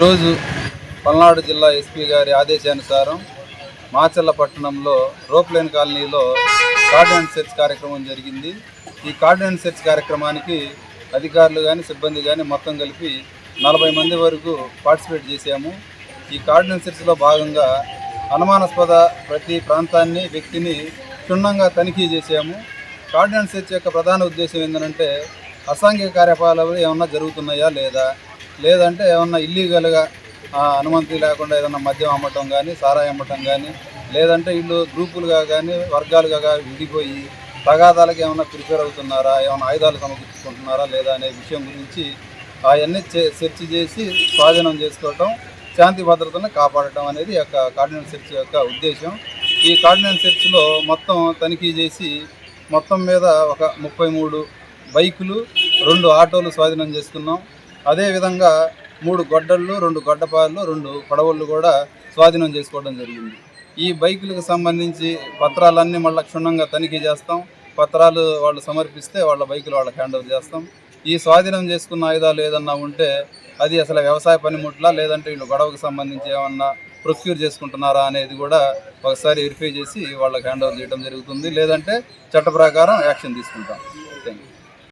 రోజు పల్నాడు జిల్లా ఎస్పీ గారి ఆదేశానుసారం మాచర్ల పట్టణంలో రోప్లేన్ కాలనీలో కార్డినెన్స్ సెర్చ్ కార్యక్రమం జరిగింది. ఈ కార్డినెన్స్ సెర్చ్ కార్యక్రమానికి అధికారులు కానీ సిబ్బంది కానీ మొత్తం కలిపి 40 మంది వరకు పార్టిసిపేట్ చేశాము. ఈ కార్డినెన్స్ సెర్చ్లో భాగంగా అనుమానాస్పద ప్రతి ప్రాంతాన్ని వ్యక్తిని క్షుణ్ణంగా తనిఖీ చేశాము. కార్డినెన్స్ సెర్చ్ యొక్క ప్రధాన ఉద్దేశం ఏంటంటే అసాంఘిక కార్యకలాపాలు ఏమన్నా జరుగుతున్నాయా లేదంటే ఏమన్నా ఇల్లీగల్గా అనుమతి లేకుండా ఏదన్నా మద్యం అమ్మటం కానీ సారాయి అమ్మటం కానీ లేదంటే వీళ్ళు గ్రూపులుగా కానీ వర్గాలుగా విడిపోయి తగాదాలకు ఏమైనా ప్రిపేర్ అవుతున్నారా, ఏమైనా ఆయుధాలు సమకూర్చుకుంటున్నారా లేదా అనే విషయం గురించి అవన్నీ సెర్చ్ చేసి స్వాధీనం చేసుకోవటం, శాంతి భద్రతలను కాపాడటం అనేది యొక్క కార్డినెన్స్ సెర్చ్ యొక్క ఉద్దేశం. ఈ కార్డినెన్స్ సెర్చ్లో మొత్తం తనిఖీ చేసి మొత్తం మీద ఒక 33 బైకులు, 2 ఆటోలు స్వాధీనం చేసుకున్నాం. అదేవిధంగా 3 గొడ్డళ్ళు, 2 గొడ్డపాలు, 2 పడవళ్ళు కూడా స్వాధీనం చేసుకోవడం జరిగింది. ఈ బైకులకు సంబంధించి పత్రాలన్నీ మళ్ళీ క్షుణ్ణంగా తనిఖీ చేస్తాం. పత్రాలు వాళ్ళు సమర్పిస్తే వాళ్ళ బైకులు వాళ్ళకి హ్యాండ్ ఓవర్ చేస్తాం. ఈ స్వాధీనం చేసుకున్న ఆయుధాలు ఏదన్నా ఉంటే అది అసలు వ్యవసాయ పనిముట్లా లేదంటే వీళ్ళు గొడవకు సంబంధించి ఏమన్నా ప్రొక్యూర్ చేసుకుంటున్నారా అనేది కూడా ఒకసారి వెరిఫై చేసి వాళ్ళకి హ్యాండ్ ఓవర్ చేయడం జరుగుతుంది. లేదంటే చట్ట ప్రకారం యాక్షన్ తీసుకుంటాం.